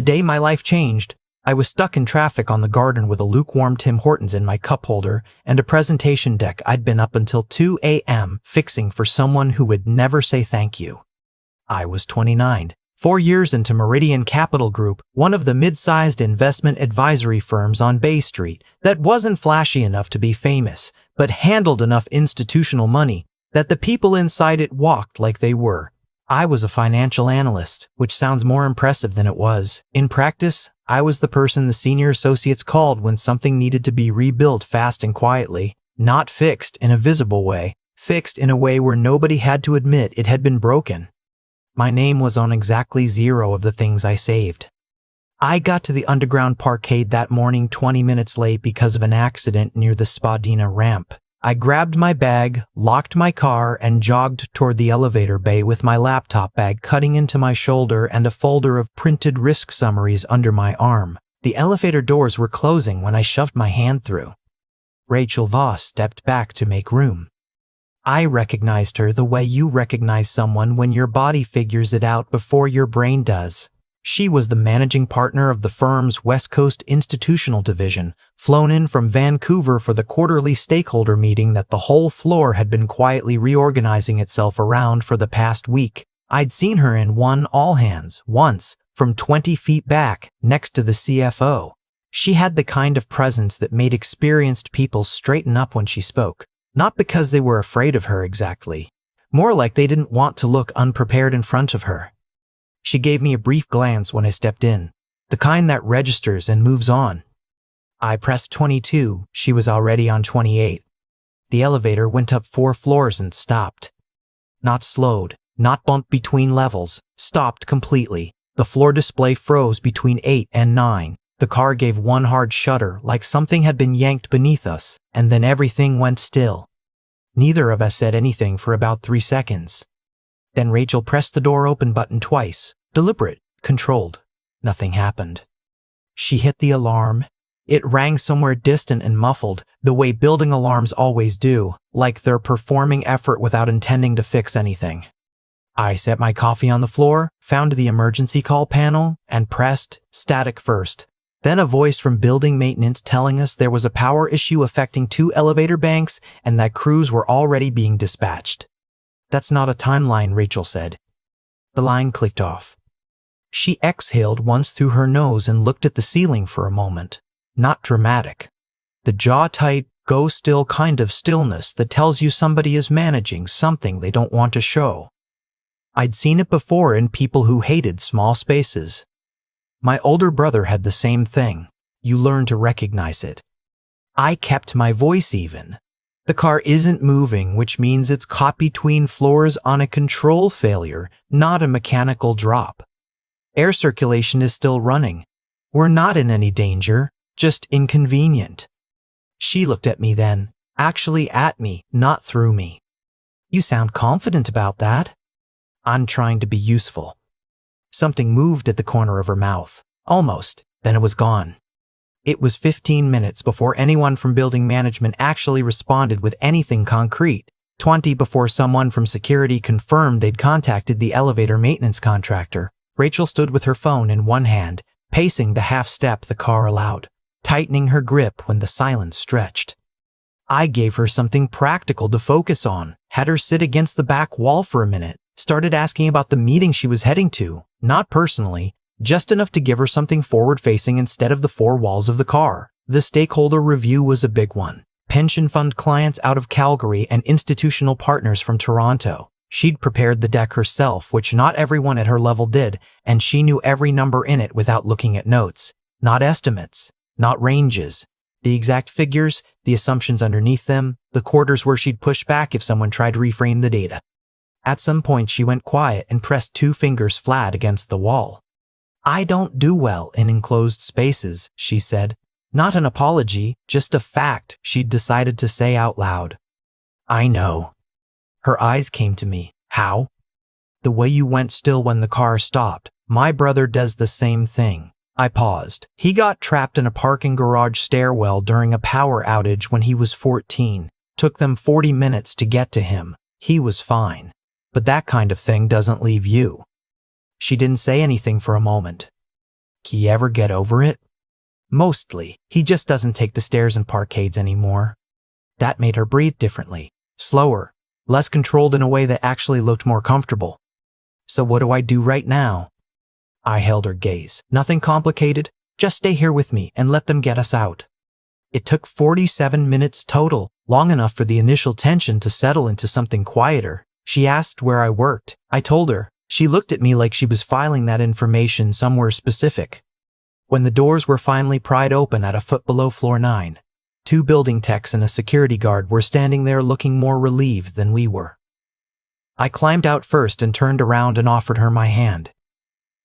The day my life changed, I was stuck in traffic on the garden with a lukewarm Tim Hortons in my cup holder and a presentation deck I'd been up until 2 a.m. fixing for someone who would never say thank you. I was 29, 4 years into Meridian Capital Group, one of the mid-sized investment advisory firms on Bay Street that wasn't flashy enough to be famous, but handled enough institutional money that the people inside it walked like they were. I was a financial analyst, which sounds more impressive than it was. In practice, I was the person the senior associates called when something needed to be rebuilt fast and quietly, not fixed in a visible way, fixed in a way where nobody had to admit it had been broken. My name was on exactly 0 of the things I saved. I got to the underground parkade that morning 20 minutes late because of an accident near the Spadina ramp. I grabbed my bag, locked my car, and jogged toward the elevator bay with my laptop bag cutting into my shoulder and a folder of printed risk summaries under my arm. The elevator doors were closing when I shoved my hand through. Rachel Voss stepped back to make room. I recognized her the way you recognize someone when your body figures it out before your brain does. She was the managing partner of the firm's West Coast institutional division, flown in from Vancouver for the quarterly stakeholder meeting that the whole floor had been quietly reorganizing itself around for the past week. I'd seen her in one all-hands, once, from 20 feet back, next to the CFO. She had the kind of presence that made experienced people straighten up when she spoke, not because they were afraid of her exactly, more like they didn't want to look unprepared in front of her. She gave me a brief glance when I stepped in, the kind that registers and moves on. I pressed 22, she was already on 28. The elevator went up 4 floors and stopped. Not slowed, not bumped between levels, stopped completely. The floor display froze between 8 and 9. The car gave one hard shudder like something had been yanked beneath us, and then everything went still. Neither of us said anything for about 3 seconds. Then Rachel pressed the door open button twice, deliberate, controlled. Nothing happened. She hit the alarm. It rang somewhere distant and muffled, the way building alarms always do, like they're performing effort without intending to fix anything. I set my coffee on the floor, found the emergency call panel, and pressed static first. Then a voice from building maintenance telling us there was a power issue affecting 2 elevator banks and that crews were already being dispatched. "That's not a timeline," Rachel said. The line clicked off. She exhaled once through her nose and looked at the ceiling for a moment. Not dramatic. The jaw-tight, go-still kind of stillness that tells you somebody is managing something they don't want to show. I'd seen it before in people who hated small spaces. My older brother had the same thing. You learn to recognize it. I kept my voice even. The car isn't moving, which means it's caught between floors on a control failure, not a mechanical drop. Air circulation is still running. We're not in any danger, just inconvenient. She looked at me then, actually at me, not through me. "You sound confident about that." "I'm trying to be useful." Something moved at the corner of her mouth. Almost. Then it was gone. It was 15 minutes before anyone from building management actually responded with anything concrete. 20 before someone from security confirmed they'd contacted the elevator maintenance contractor. Rachel stood with her phone in one hand, pacing the half-step the car allowed, tightening her grip when the silence stretched. I gave her something practical to focus on, had her sit against the back wall for a minute, started asking about the meeting she was heading to, not personally, just enough to give her something forward-facing instead of the 4 walls of the car. The stakeholder review was a big one. Pension fund clients out of Calgary and institutional partners from Toronto. She'd prepared the deck herself, which not everyone at her level did, and she knew every number in it without looking at notes. Not estimates, not ranges. The exact figures, the assumptions underneath them, the quarters where she'd push back if someone tried to reframe the data. At some point she went quiet and pressed 2 fingers flat against the wall. "I don't do well in enclosed spaces," she said. Not an apology, just a fact she'd decided to say out loud. "I know." Her eyes came to me. "How?" "The way you went still when the car stopped. My brother does the same thing." I paused. He got trapped in a parking garage stairwell during a power outage when he was 14. Took them 40 minutes to get to him. He was fine. But that kind of thing doesn't leave you. She didn't say anything for a moment. Can you ever get over it? Mostly. He just doesn't take the stairs and parkades anymore. That made her breathe differently, slower, less controlled in a way that actually looked more comfortable. So what do I do right now? I held her gaze. Nothing complicated. Just stay here with me and let them get us out. It took 47 minutes total, long enough for the initial tension to settle into something quieter. She asked where I worked. I told her. She looked at me like she was filing that information somewhere specific. When the doors were finally pried open at a foot below floor 9, 2 building techs and a security guard were standing there looking more relieved than we were. I climbed out first and turned around and offered her my hand.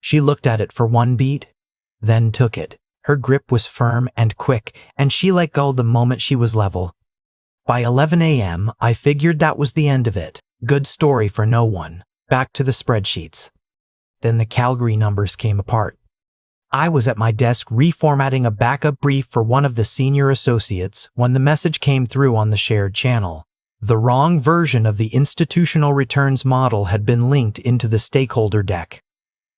She looked at it for one beat, then took it. Her grip was firm and quick, and she let go the moment she was level. By 11 a.m., I figured that was the end of it. Good story for no one. Back to the spreadsheets. Then the Calgary numbers came apart. I was at my desk reformatting a backup brief for one of the senior associates when the message came through on the shared channel. The wrong version of the institutional returns model had been linked into the stakeholder deck.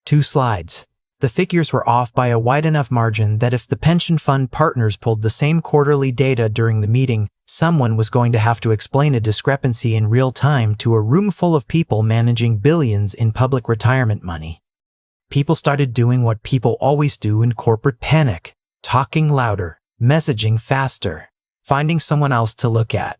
2 slides. The figures were off by a wide enough margin that if the pension fund partners pulled the same quarterly data during the meeting, someone was going to have to explain a discrepancy in real time to a room full of people managing billions in public retirement money. People started doing what people always do in corporate panic, talking louder, messaging faster, finding someone else to look at.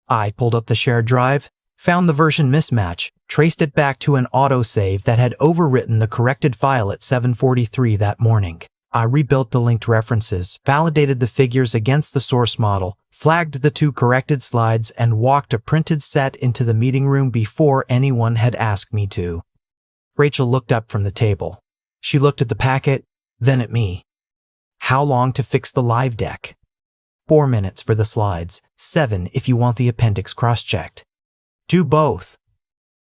I pulled up the shared drive, found the version mismatch, traced it back to an autosave that had overwritten the corrected file at 7:43 that morning. I rebuilt the linked references, validated the figures against the source model, flagged the 2 corrected slides, and walked a printed set into the meeting room before anyone had asked me to. Rachel looked up from the table. She looked at the packet, then at me. How long to fix the live deck? 4 minutes for the slides, 7 if you want the appendix cross-checked. Do both.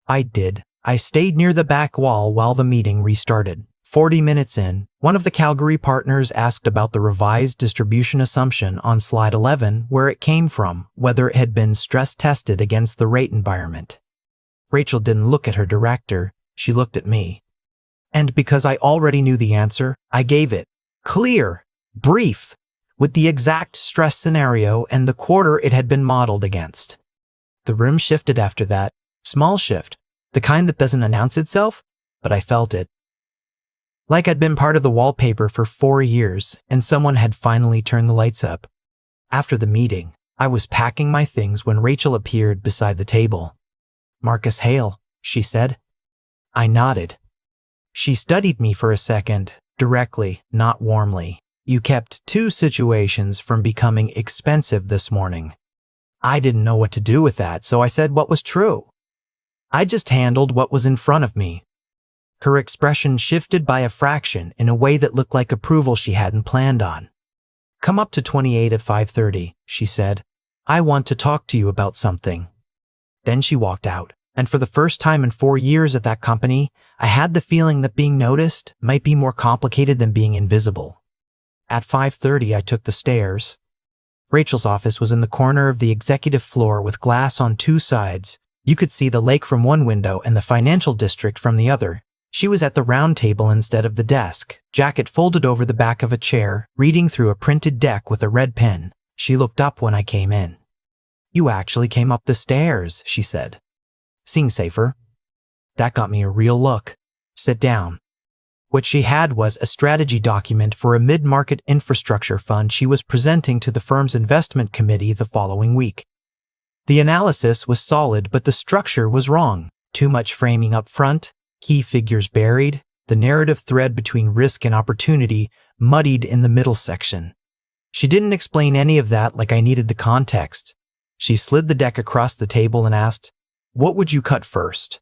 I did. I stayed near the back wall while the meeting restarted. 40 minutes in, one of the Calgary partners asked about the revised distribution assumption on slide 11, where it came from, whether it had been stress-tested against the rate environment. Rachel didn't look at her director. She looked at me. And because I already knew the answer, I gave it. Clear, brief, with the exact stress scenario and the quarter it had been modeled against. The room shifted after that. Small shift, the kind that doesn't announce itself, but I felt it. Like I'd been part of the wallpaper for 4 years, and someone had finally turned the lights up. After the meeting, I was packing my things when Rachel appeared beside the table. "Marcus Hale," she said. I nodded. She studied me for a second, directly, not warmly. "You kept 2 situations from becoming expensive this morning." I didn't know what to do with that, so I said what was true. I just handled what was in front of me. Her expression shifted by a fraction in a way that looked like approval she hadn't planned on. "Come up to 28 at 5:30, she said. "I want to talk to you about something." Then she walked out, and for the first time in 4 years at that company, I had the feeling that being noticed might be more complicated than being invisible. At 5:30, I took the stairs. Rachel's office was in the corner of the executive floor with glass on 2 sides. You could see the lake from one window and the financial district from the other. She was at the round table instead of the desk, jacket folded over the back of a chair, reading through a printed deck with a red pen. She looked up when I came in. "You actually came up the stairs," she said. "Seeing safer." That got me a real look. "Sit down." What she had was a strategy document for a mid-market infrastructure fund she was presenting to the firm's investment committee the following week. The analysis was solid, but the structure was wrong. Too much framing up front, key figures buried, the narrative thread between risk and opportunity muddied in the middle section. She didn't explain any of that like I needed the context. She slid the deck across the table and asked, "What would you cut first?"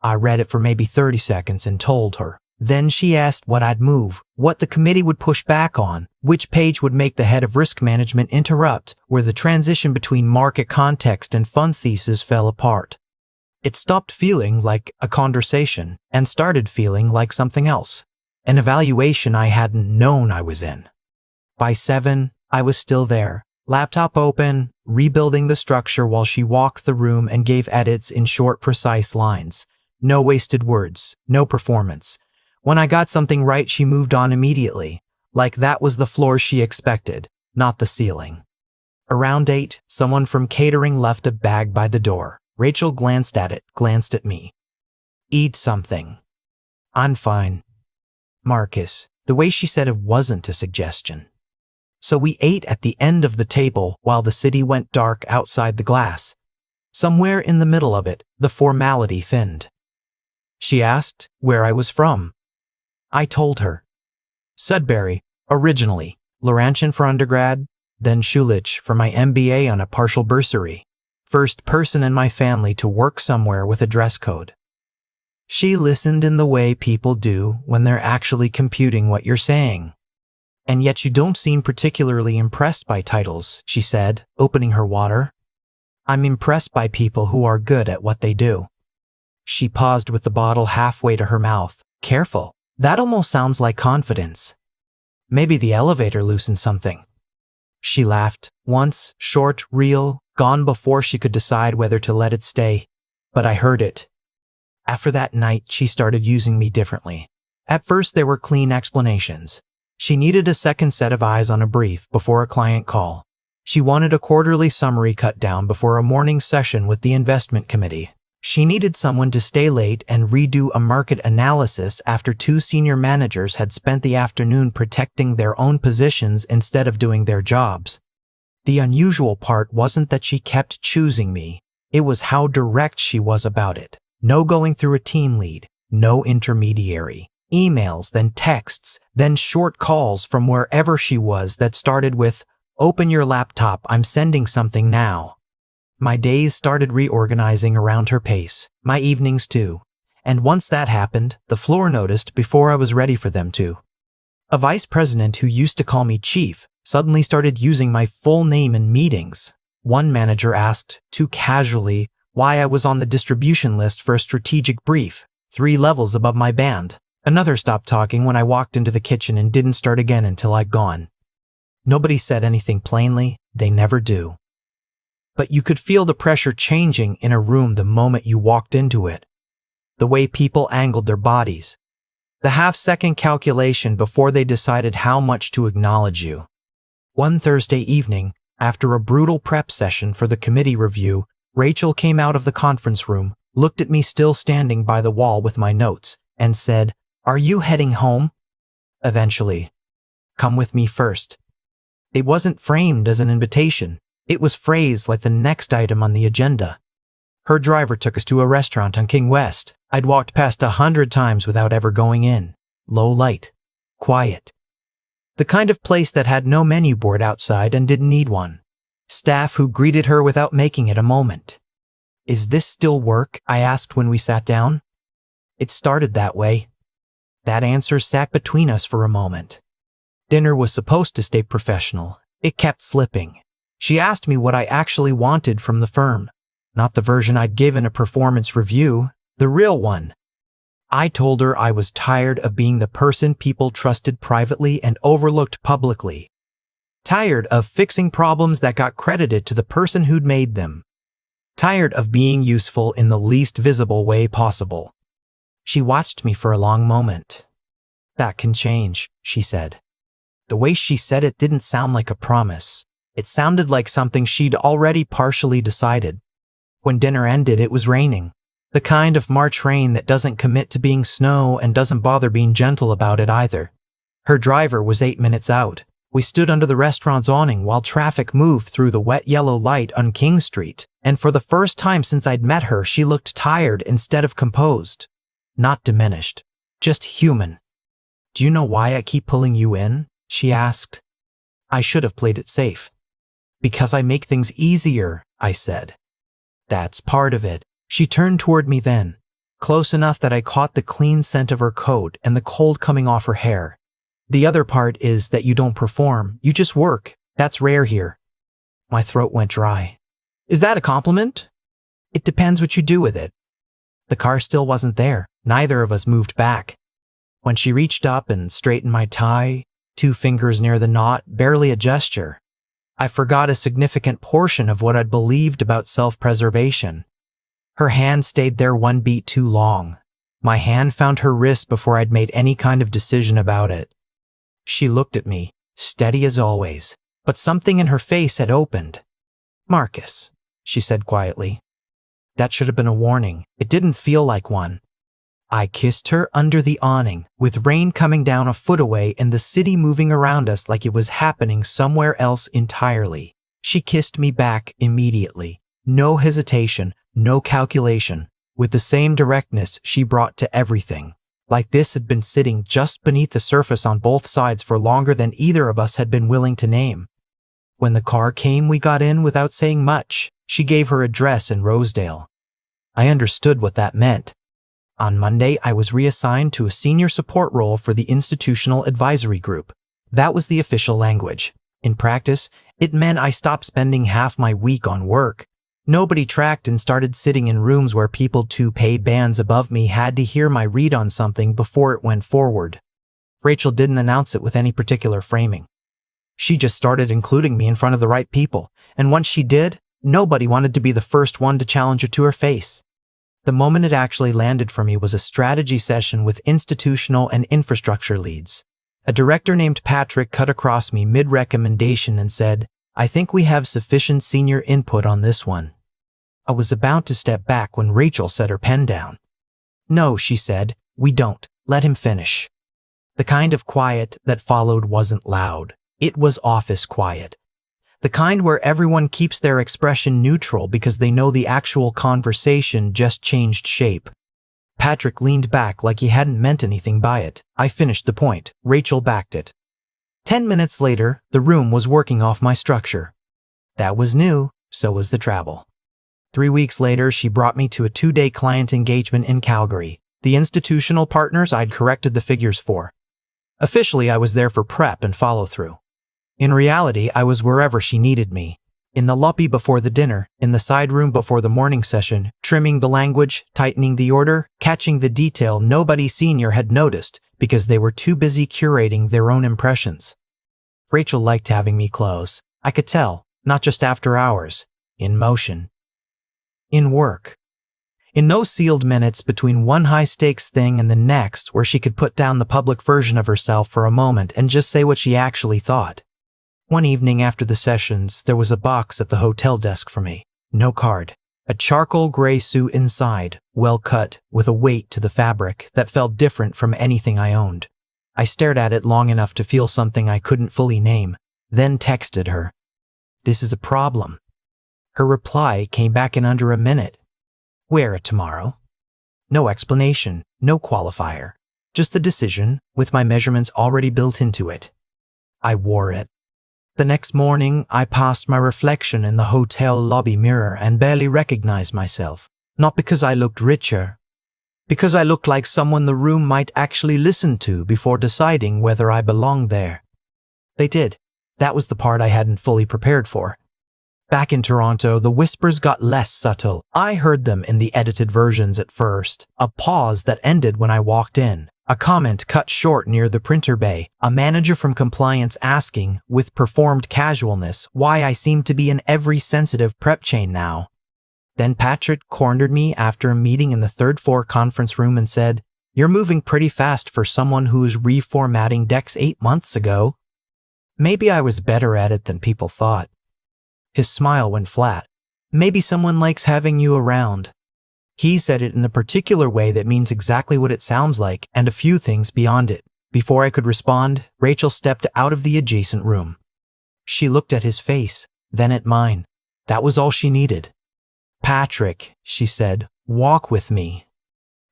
I read it for maybe 30 seconds and told her. Then she asked what I'd move, what the committee would push back on, which page would make the head of risk management interrupt, where the transition between market context and fund thesis fell apart. It stopped feeling like a conversation and started feeling like something else, an evaluation I hadn't known I was in. By 7, I was still there, laptop open, rebuilding the structure while she walked the room and gave edits in short, precise lines. No wasted words, no performance. When I got something right, she moved on immediately, like that was the floor she expected, not the ceiling. Around 8, someone from catering left a bag by the door. Rachel glanced at it, glanced at me. Eat something. I'm fine. Marcus, the way she said it wasn't a suggestion. So we ate at the end of the table while the city went dark outside the glass. Somewhere in the middle of it, the formality thinned. She asked where I was from. I told her. Sudbury, originally, Laurentian for undergrad, then Schulich for my MBA on a partial bursary. First person in my family to work somewhere with a dress code. She listened in the way people do when they're actually computing what you're saying. And yet you don't seem particularly impressed by titles, she said, opening her water. I'm impressed by people who are good at what they do. She paused with the bottle halfway to her mouth. Careful, that almost sounds like confidence. Maybe the elevator loosened something. She laughed, once, short, real, gone before she could decide whether to let it stay. But I heard it. After that night, she started using me differently. At first, there were clean explanations. She needed a second set of eyes on a brief before a client call. She wanted a quarterly summary cut down before a morning session with the investment committee. She needed someone to stay late and redo a market analysis after 2 senior managers had spent the afternoon protecting their own positions instead of doing their jobs. The unusual part wasn't that she kept choosing me. It was how direct she was about it. No going through a team lead, no intermediary. Emails, then texts, then short calls from wherever she was that started with, "Open your laptop, I'm sending something now." My days started reorganizing around her pace, my evenings too. And once that happened, the floor noticed before I was ready for them to. A vice president who used to call me chief suddenly started using my full name in meetings. One manager asked, too casually, why I was on the distribution list for a strategic brief, 3 levels above my band. Another stopped talking when I walked into the kitchen and didn't start again until I'd gone. Nobody said anything plainly, they never do. But you could feel the pressure changing in a room the moment you walked into it. The way people angled their bodies. The half-second calculation before they decided how much to acknowledge you. One Thursday evening, after a brutal prep session for the committee review, Rachel came out of the conference room, looked at me still standing by the wall with my notes, and said, "Are you heading home?" Eventually. "Come with me first." It wasn't framed as an invitation. It was phrased like the next item on the agenda. Her driver took us to a restaurant on King West. I'd walked past 100 times without ever going in. Low light. Quiet. The kind of place that had no menu board outside and didn't need one. Staff who greeted her without making it a moment. "Is this still work?" I asked when we sat down. It started that way. That answer sat between us for a moment. Dinner was supposed to stay professional. It kept slipping. She asked me what I actually wanted from the firm. Not the version I'd given a performance review, the real one. I told her I was tired of being the person people trusted privately and overlooked publicly. Tired of fixing problems that got credited to the person who'd made them. Tired of being useful in the least visible way possible. She watched me for a long moment. "That can change," she said. The way she said it didn't sound like a promise. It sounded like something she'd already partially decided. When dinner ended, it was raining. The kind of March rain that doesn't commit to being snow and doesn't bother being gentle about it either. Her driver was 8 minutes out. We stood under the restaurant's awning while traffic moved through the wet yellow light on King Street, and for the first time since I'd met her, she looked tired instead of composed. Not diminished. Just human. "Do you know why I keep pulling you in?" she asked. I should have played it safe. "Because I make things easier," I said. "That's part of it." She turned toward me then, close enough that I caught the clean scent of her coat and the cold coming off her hair. "The other part is that you don't perform, you just work. That's rare here." My throat went dry. "Is that a compliment?" "It depends what you do with it." The car still wasn't there. Neither of us moved back. When she reached up and straightened my tie, 2 fingers near the knot, barely a gesture, I forgot a significant portion of what I'd believed about self-preservation. Her hand stayed there 1 beat too long. My hand found her wrist before I'd made any kind of decision about it. She looked at me, steady as always, but something in her face had opened. "Marcus," she said quietly. That should have been a warning. It didn't feel like one. I kissed her under the awning, with rain coming down a foot away and the city moving around us like it was happening somewhere else entirely. She kissed me back immediately. No hesitation, no calculation, with the same directness she brought to everything. Like this had been sitting just beneath the surface on both sides for longer than either of us had been willing to name. When the car came, we got in without saying much. She gave her address in Rosedale. I understood what that meant. On Monday, I was reassigned to a senior support role for the institutional advisory group. That was the official language. In practice, it meant I stopped spending half my week on work. Nobody tracked and started sitting in rooms where people 2 pay bands above me had to hear my read on something before it went forward. Rachel didn't announce it with any particular framing. She just started including me in front of the right people, and once she did, nobody wanted to be the first one to challenge her to her face. The moment it actually landed for me was a strategy session with institutional and infrastructure leads. A director named Patrick cut across me mid-recommendation and said, "I think we have sufficient senior input on this one." I was about to step back when Rachel set her pen down. "No," she said, "we don't. Let him finish." The kind of quiet that followed wasn't loud. It was office quiet. The kind where everyone keeps their expression neutral because they know the actual conversation just changed shape. Patrick leaned back like he hadn't meant anything by it. I finished the point. Rachel backed it. 10 minutes later, the room was working off my structure. That was new, so was the travel. 3 weeks later, she brought me to a 2-day client engagement in Calgary, the institutional partners I'd corrected the figures for. Officially, I was there for prep and follow-through. In reality, I was wherever she needed me. In the lobby before the dinner, in the side room before the morning session, trimming the language, tightening the order, catching the detail nobody senior had noticed because they were too busy curating their own impressions. Rachel liked having me close. I could tell, not just after hours, in motion. In work. In those sealed minutes between one high-stakes thing and the next where she could put down the public version of herself for a moment and just say what she actually thought. One evening after the sessions, there was a box at the hotel desk for me. No card. A charcoal gray suit inside, well cut, with a weight to the fabric that felt different from anything I owned. I stared at it long enough to feel something I couldn't fully name, then texted her. "This is a problem." Her reply came back in under a minute. "Wear it tomorrow." No explanation, no qualifier. Just the decision, with my measurements already built into it. I wore it. The next morning, I passed my reflection in the hotel lobby mirror and barely recognized myself. Not because I looked richer, because I looked like someone the room might actually listen to before deciding whether I belonged there. They did. That was the part I hadn't fully prepared for. Back in Toronto, the whispers got less subtle. I heard them in the edited versions at first. A pause that ended when I walked in. A comment cut short near the printer bay, a manager from compliance asking, with performed casualness, why I seemed to be in every sensitive prep chain now. Then Patrick cornered me after a meeting in the 3rd floor conference room and said, "You're moving pretty fast for someone who was reformatting decks 8 months ago." Maybe I was better at it than people thought. His smile went flat. "Maybe someone likes having you around." He said it in the particular way that means exactly what it sounds like, and a few things beyond it. Before I could respond, Rachel stepped out of the adjacent room. She looked at his face, then at mine. That was all she needed. "Patrick," she said, "walk with me."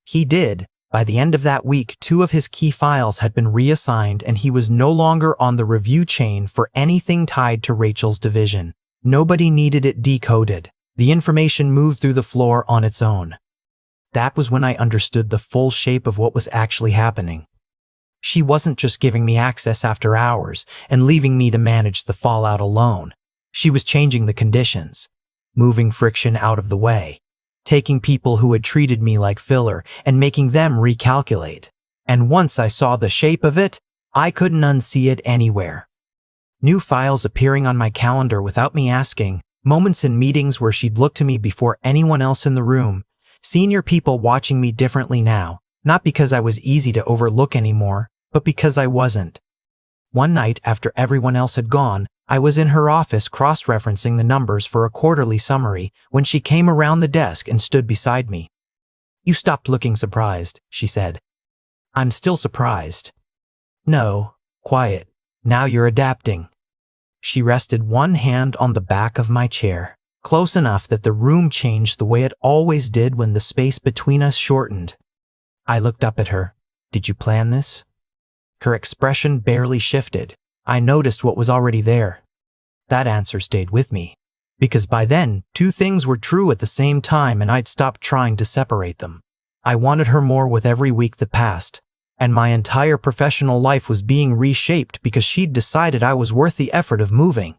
He did. By the end of that week, 2 of his key files had been reassigned and he was no longer on the review chain for anything tied to Rachel's division. Nobody needed it decoded. The information moved through the floor on its own. That was when I understood the full shape of what was actually happening. She wasn't just giving me access after hours and leaving me to manage the fallout alone. She was changing the conditions, moving friction out of the way, taking people who had treated me like filler and making them recalculate. And once I saw the shape of it, I couldn't unsee it anywhere. New files appearing on my calendar without me asking, moments in meetings where she'd look to me before anyone else in the room, senior people watching me differently now, Not because I was easy to overlook anymore, but because I wasn't. One night, after everyone else had gone, I was in her office cross-referencing the numbers for a quarterly summary when she came around the desk and stood beside me. "You stopped looking surprised," she said. "I'm still surprised." "No, quiet. Now you're adapting." She rested one hand on the back of my chair, close enough that the room changed the way it always did when the space between us shortened. I looked up at her. "Did you plan this?" Her expression barely shifted. I noticed what was already there. That answer stayed with me, because by then, two things were true at the same time and I'd stopped trying to separate them. I wanted her more with every week that passed, and my entire professional life was being reshaped because she'd decided I was worth the effort of moving.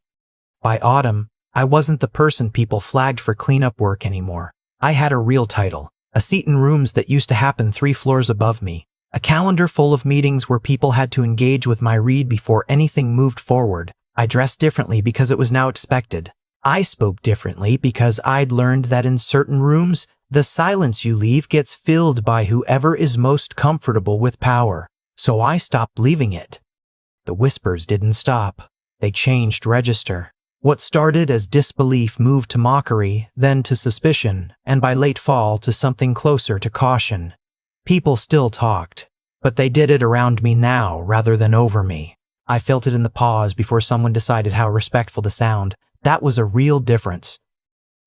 By autumn, I wasn't the person people flagged for cleanup work anymore. I had a real title, a seat in rooms that used to happen 3 floors above me, a calendar full of meetings where people had to engage with my read before anything moved forward. I dressed differently because it was now expected. I spoke differently because I'd learned that in certain rooms, the silence you leave gets filled by whoever is most comfortable with power. So I stopped leaving it. The whispers didn't stop. They changed register. What started as disbelief moved to mockery, then to suspicion, and by late fall to something closer to caution. People still talked, but they did it around me now rather than over me. I felt it in the pause before someone decided how respectful to sound. That was a real difference.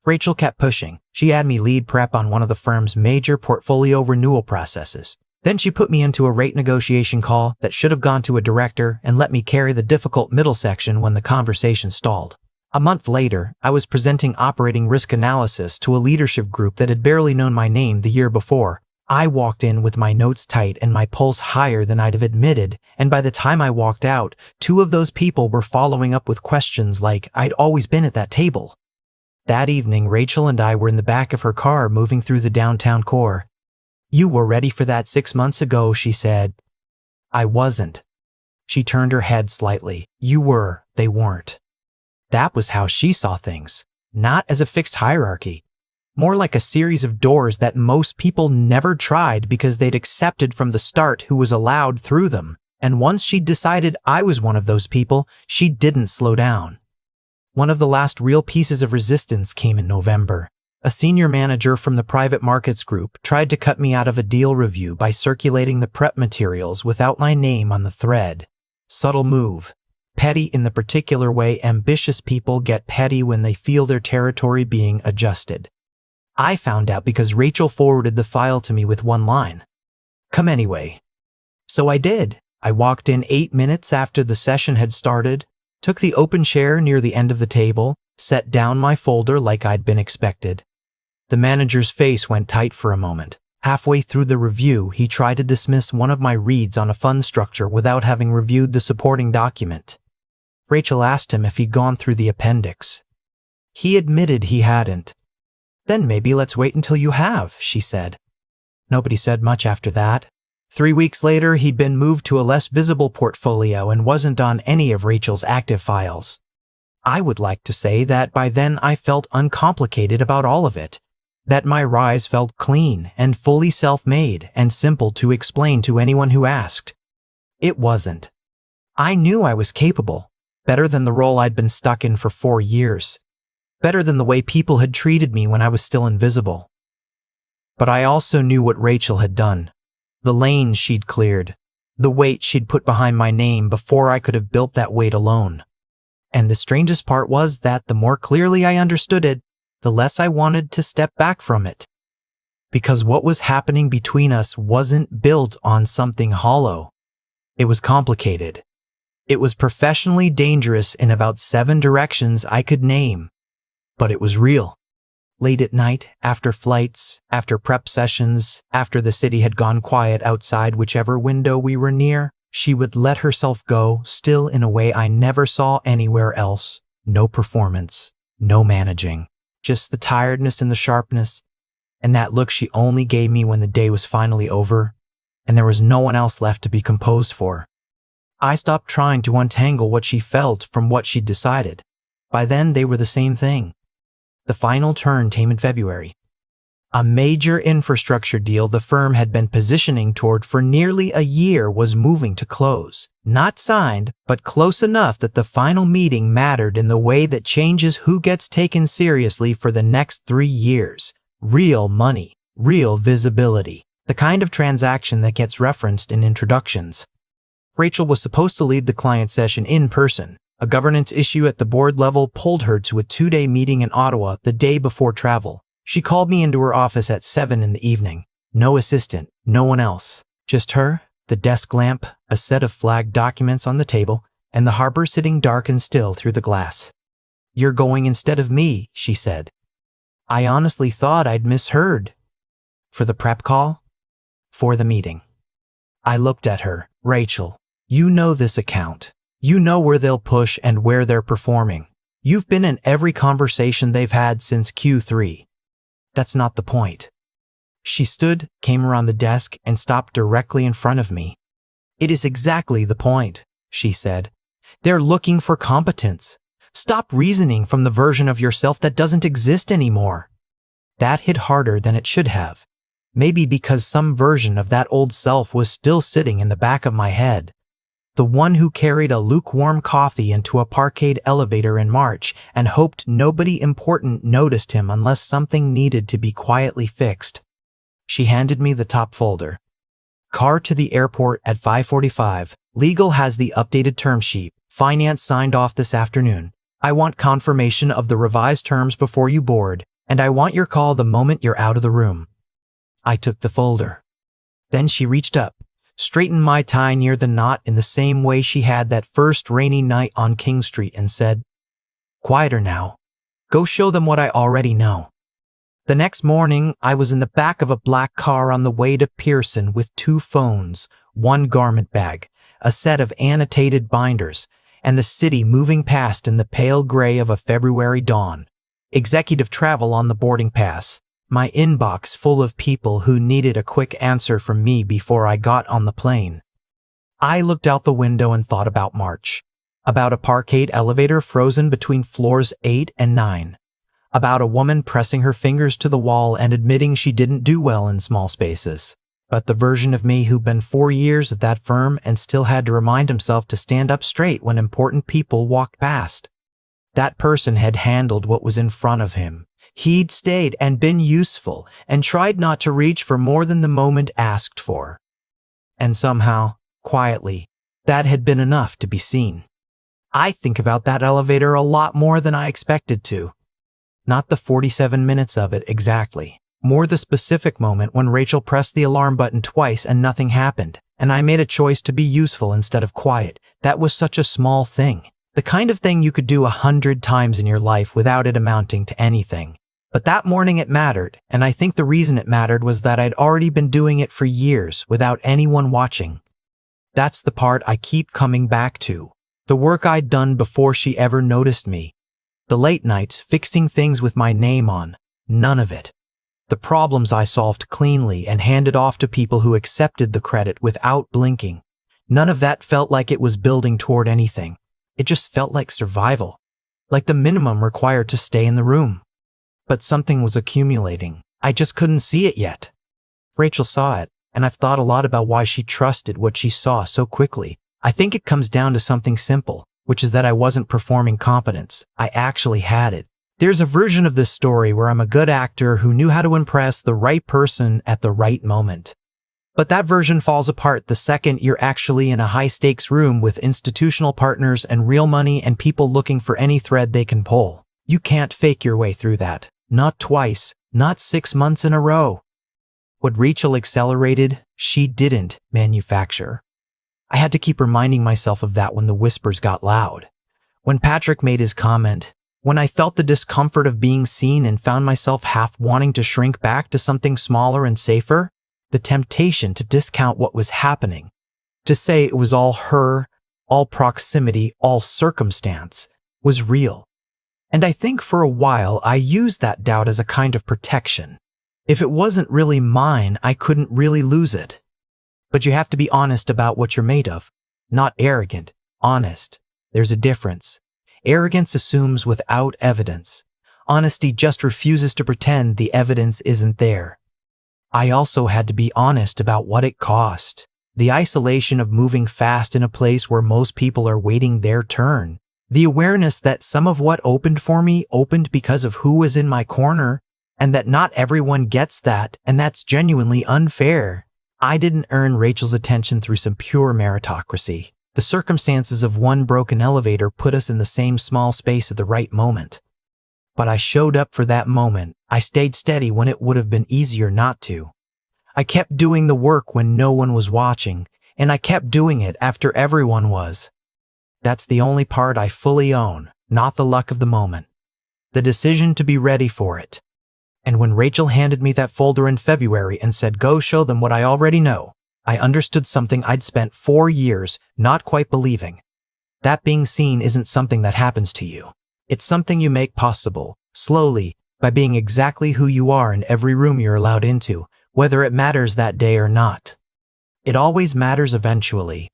Rachel kept pushing. She had me lead prep on one of the firm's major portfolio renewal processes. Then she put me into a rate negotiation call that should have gone to a director and let me carry the difficult middle section when the conversation stalled. A month later, I was presenting operating risk analysis to a leadership group that had barely known my name the year before. I walked in with my notes tight and my pulse higher than I'd have admitted, and by the time I walked out, 2 of those people were following up with questions like I'd always been at that table. That evening, Rachel and I were in the back of her car moving through the downtown core. "You were ready for that 6 months ago," she said. I wasn't. She turned her head slightly. "You were, they weren't." That was how she saw things, not as a fixed hierarchy. More like a series of doors that most people never tried because they'd accepted from the start who was allowed through them. And once she'd decided I was one of those people, she didn't slow down. One of the last real pieces of resistance came in November. A senior manager from the private markets group tried to cut me out of a deal review by circulating the prep materials without my name on the thread. Subtle move. Petty in the particular way ambitious people get petty when they feel their territory being adjusted. I found out because Rachel forwarded the file to me with one line. "Come anyway." So I did. I walked in 8 minutes after the session had started, took the open chair near the end of the table, set down my folder like I'd been expected. The manager's face went tight for a moment. Halfway through the review, he tried to dismiss one of my reads on a fund structure without having reviewed the supporting document. Rachel asked him if he'd gone through the appendix. He admitted he hadn't. "Then maybe let's wait until you have," she said. Nobody said much after that. 3 weeks later, he'd been moved to a less visible portfolio and wasn't on any of Rachel's active files. I would like to say that by then I felt uncomplicated about all of it, that my rise felt clean and fully self-made and simple to explain to anyone who asked. It wasn't. I knew I was capable, better than the role I'd been stuck in for 4 years. Better than the way people had treated me when I was still invisible. But I also knew what Rachel had done. The lanes she'd cleared. The weight she'd put behind my name before I could have built that weight alone. And the strangest part was that the more clearly I understood it, the less I wanted to step back from it. Because what was happening between us wasn't built on something hollow. It was complicated. It was professionally dangerous in about 7 directions I could name. But it was real. Late at night, after flights, after prep sessions, after the city had gone quiet outside whichever window we were near, she would let herself go, still in a way I never saw anywhere else. No performance, no managing, just the tiredness and the sharpness, and that look she only gave me when the day was finally over, and there was no one else left to be composed for. I stopped trying to untangle what she felt from what she'd decided. By then, they were the same thing. The final turn came in February. A major infrastructure deal the firm had been positioning toward for nearly a year was moving to close. Not signed, but close enough that the final meeting mattered in the way that changes who gets taken seriously for the next 3 years. Real money, real visibility, the kind of transaction that gets referenced in introductions. Rachel was supposed to lead the client session in person. A governance issue at the board level pulled her to a 2-day meeting in Ottawa the day before travel. She called me into her office at 7 in the evening. No assistant, no one else. Just her, the desk lamp, a set of flagged documents on the table, and the harbor sitting dark and still through the glass. "You're going instead of me," she said. I honestly thought I'd misheard. For the prep call? For the meeting. I looked at her. "Rachel, you know this account. You know where they'll push and where they're performing. You've been in every conversation they've had since Q3. That's not the point." She stood, came around the desk, and stopped directly in front of me. "It is exactly the point," she said. "They're looking for competence. Stop reasoning from the version of yourself that doesn't exist anymore." That hit harder than it should have. Maybe because some version of that old self was still sitting in the back of my head. The one who carried a lukewarm coffee into a parkade elevator in March and hoped nobody important noticed him unless something needed to be quietly fixed. She handed me the top folder. "Car to the airport at 5:45. Legal has the updated term sheet. Finance signed off this afternoon. I want confirmation of the revised terms before you board, and I want your call the moment you're out of the room." I took the folder. Then she reached up, straightened my tie near the knot in the same way she had that first rainy night on King Street and said, "Quieter now. Go show them what I already know." The next morning, I was in the back of a black car on the way to Pearson with 2 phones, 1 garment bag, a set of annotated binders, and the city moving past in the pale gray of a February dawn. Executive travel on the boarding pass. My inbox full of people who needed a quick answer from me before I got on the plane. I looked out the window and thought about March. About a parkade elevator frozen between floors 8 and 9. About a woman pressing her fingers to the wall and admitting she didn't do well in small spaces. But the version of me who'd been 4 years at that firm and still had to remind himself to stand up straight when important people walked past. That person had handled what was in front of him. He'd stayed and been useful and tried not to reach for more than the moment asked for. And somehow, quietly, that had been enough to be seen. I think about that elevator a lot more than I expected to. Not the 47 minutes of it exactly. More the specific moment when Rachel pressed the alarm button twice and nothing happened, and I made a choice to be useful instead of quiet. That was such a small thing. The kind of thing you could do 100 times in your life without it amounting to anything. But that morning it mattered, and I think the reason it mattered was that I'd already been doing it for years without anyone watching. That's the part I keep coming back to. The work I'd done before she ever noticed me. The late nights fixing things with my name on. None of it. The problems I solved cleanly and handed off to people who accepted the credit without blinking. None of that felt like it was building toward anything. It just felt like survival. Like the minimum required to stay in the room. But something was accumulating. I just couldn't see it yet. Rachel saw it, and I've thought a lot about why she trusted what she saw so quickly. I think it comes down to something simple, which is that I wasn't performing competence. I actually had it. There's a version of this story where I'm a good actor who knew how to impress the right person at the right moment. But that version falls apart the second you're actually in a high-stakes room with institutional partners and real money and people looking for any thread they can pull. You can't fake your way through that. Not twice, not 6 months in a row. What Rachel accelerated, she didn't manufacture. I had to keep reminding myself of that when the whispers got loud. When Patrick made his comment, when I felt the discomfort of being seen and found myself half wanting to shrink back to something smaller and safer, the temptation to discount what was happening, to say it was all her, all proximity, all circumstance, was real. And I think for a while I used that doubt as a kind of protection. If it wasn't really mine, I couldn't really lose it. But you have to be honest about what you're made of. Not arrogant, honest. There's a difference. Arrogance assumes without evidence. Honesty just refuses to pretend the evidence isn't there. I also had to be honest about what it cost. The isolation of moving fast in a place where most people are waiting their turn. The awareness that some of what opened for me opened because of who was in my corner, and that not everyone gets that, and that's genuinely unfair. I didn't earn Rachel's attention through some pure meritocracy. The circumstances of one broken elevator put us in the same small space at the right moment. But I showed up for that moment. I stayed steady when it would have been easier not to. I kept doing the work when no one was watching, and I kept doing it after everyone was. That's the only part I fully own, not the luck of the moment. The decision to be ready for it. And when Rachel handed me that folder in February and said, "Go show them what I already know," I understood something I'd spent 4 years not quite believing. That being seen isn't something that happens to you. It's something you make possible, slowly, by being exactly who you are in every room you're allowed into, whether it matters that day or not. It always matters eventually,